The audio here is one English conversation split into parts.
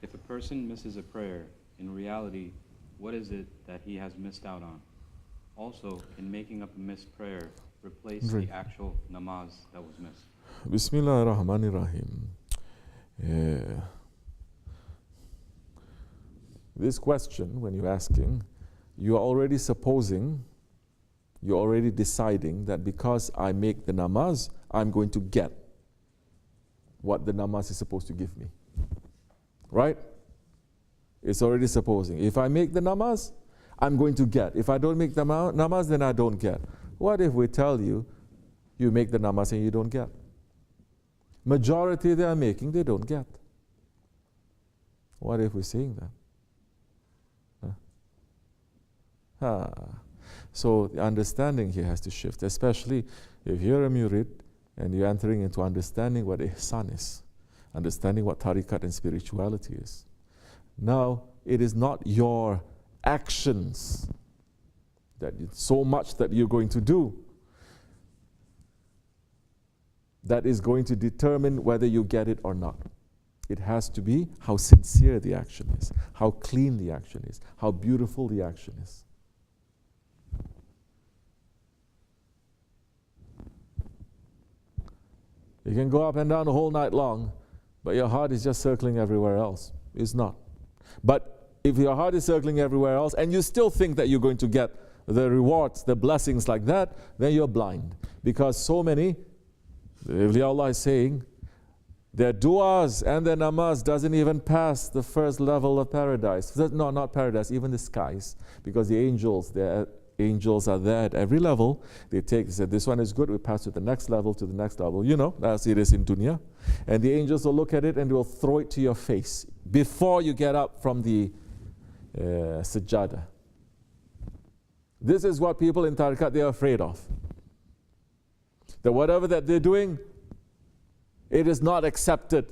If a person misses a prayer, in reality, what is it that he has missed out on? Also, in making up a missed prayer, replace the actual namaz that was missed. Bismillah ar-Rahman ar-Rahim. This question, when you're asking, you're already supposing, you're already deciding that because I make the namaz, I'm going to get what the namaz is supposed to give me. Right? It's already supposing. If I make the namaz, I'm going to get. If I don't make the namaz, then I don't get. What if we tell you, you make the namaz and you don't get? Majority they are making, they don't get. What if we're saying that? So the understanding here has to shift, especially if you're a murid and you're entering into understanding what ihsan is, understanding what tariqat and spirituality is. Now, it is not your actions that so much that you're going to do that is going to determine whether you get it or not. It has to be how sincere the action is, how clean the action is, how beautiful the action is. You can go up and down the whole night long, but your heart is just circling everywhere else. It's not. But if your heart is circling everywhere else and you still think that you're going to get the rewards, the blessings like that, then you're blind. Because so many, Allah is saying, their du'as and their namaz doesn't even pass the first level of paradise. No, not paradise, even the skies. Because the angels, angels are there at every level. They said, this one is good, we pass to the next level, to the next level. You know, as it is in dunya. And the angels will look at it and they will throw it to your face before you get up from the sajjada. This is what people in tariqat, they are afraid of. That whatever that they're doing, it is not accepted.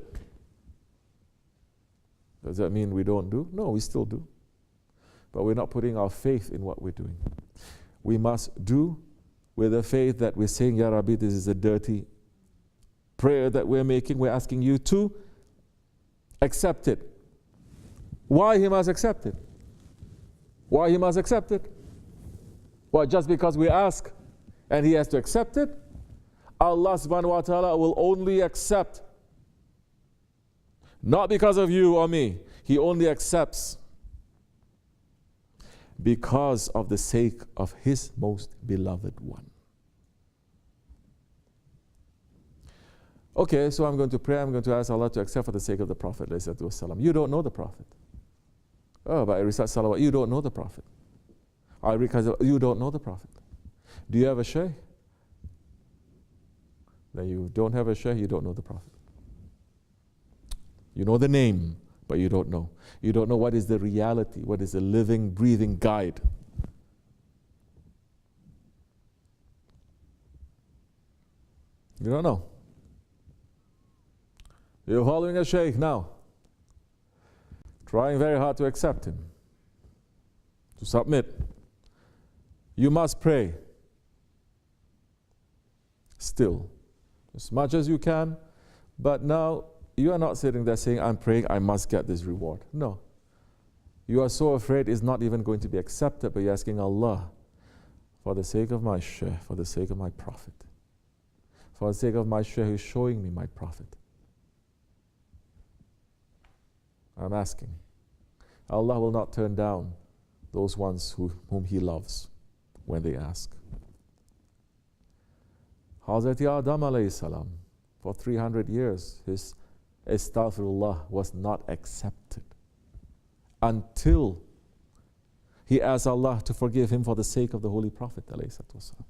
Does that mean we don't do? No, we still do. But we're not putting our faith in what we're doing. We must do with a faith that we're saying, Ya Rabbi, this is a dirty prayer that we're making. We're asking you to accept it. Why he must accept it? Why he must accept it? Well, just because we ask and he has to accept it? Allah subhanahu wa ta'ala will only accept, not because of you or me. He only accepts because of the sake of his most beloved one. Okay, so I'm going to pray, I'm going to ask Allah to accept for the sake of the Prophet. You don't know the Prophet. Oh, but I recite salawat. You don't know the Prophet. You don't know the Prophet. Do you have a Shaykh? Then you don't have a Shaykh, you don't know the Prophet. You know the name, but you don't know. You don't know what is the reality, what is the living, breathing guide. You don't know. You're following a Shaykh now, trying very hard to accept him, to submit. You must pray still, as much as you can, but now you are not sitting there saying, I'm praying, I must get this reward. No. You are so afraid it's not even going to be accepted, but you're asking Allah, for the sake of my Shaykh, for the sake of my Prophet, for the sake of my Shaykh who's showing me my Prophet. I'm asking. Allah will not turn down those ones whom He loves when they ask. Hazrat Adam alayhi salam, for 300 years, his astaghfirullah was not accepted until he asked Allah to forgive him for the sake of the Holy Prophet alayhi salam.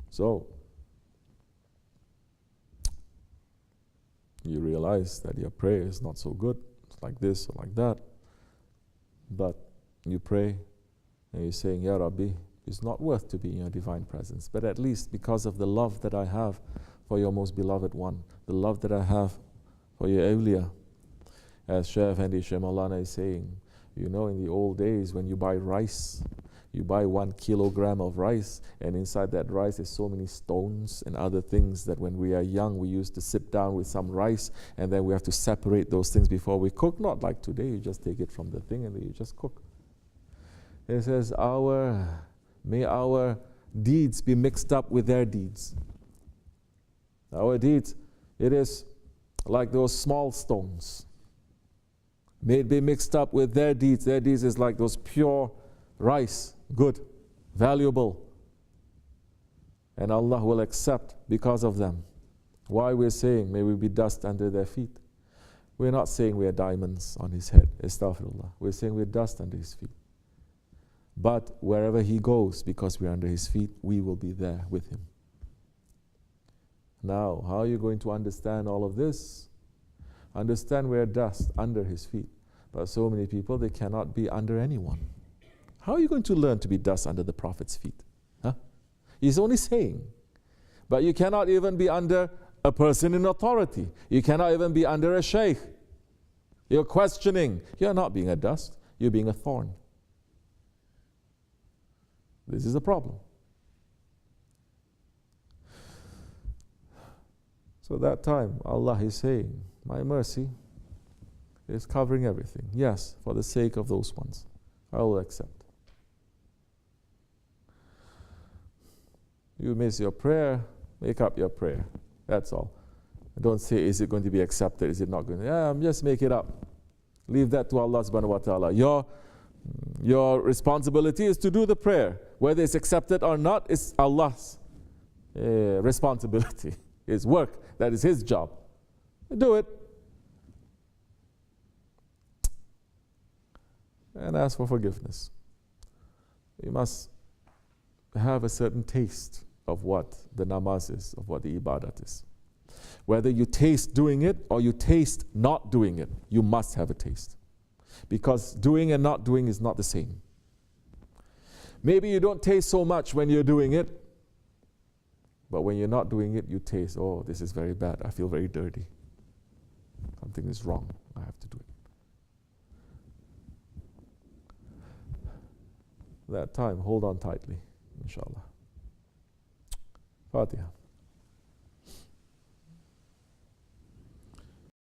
So, you realize that your prayer is not so good, it's like this or like that, but you pray and you're saying, Ya Rabbi, it's not worth to be in your divine presence, but at least because of the love that I have for your most beloved one, the love that I have for your awliya, as Shaykh Efendi Shaykh Maulana is saying, you know, in the old days when you buy rice, You buy 1 kilogram of rice, and inside that rice there's so many stones and other things that when we are young we used to sit down with some rice and then we have to separate those things before we cook. Not like today, you just take it from the thing and then you just cook. It says, may our deeds be mixed up with their deeds. Our deeds, it is like those small stones. May it be mixed up with their deeds. Their deeds is like those pure rice, good, valuable. And Allah will accept because of them. Why we're saying, may we be dust under their feet. We're not saying we are diamonds on his head, astaghfirullah. We're saying we're dust under his feet. But wherever he goes, because we're under his feet, we will be there with him. Now, how are you going to understand all of this? Understand we're dust under his feet. But so many people, they cannot be under anyone. How are you going to learn to be dust under the Prophet's feet? Huh? He's only saying. But you cannot even be under a person in authority. You cannot even be under a Shaykh. You're questioning. You're not being a dust. You're being a thorn. This is a problem. So that time, Allah is saying, my mercy is covering everything. Yes, for the sake of those ones, I will accept. You miss your prayer, make up your prayer. That's all. Don't say, is it going to be accepted? Is it not going to? Yeah, just make it up. Leave that to Allah subhanahu wa ta'ala. Your responsibility is to do the prayer. Whether it's accepted or not is Allah's responsibility, His work. That is His job. Do it. And ask for forgiveness. You must have a certain taste of what the namaz is, of what the ibadat is. Whether you taste doing it or you taste not doing it, you must have a taste. Because doing and not doing is not the same. Maybe you don't taste so much when you're doing it, but when you're not doing it, you taste, oh, this is very bad. I feel very dirty. Something is wrong. I have to do it. That time, hold on tightly, inshallah. Fatiha.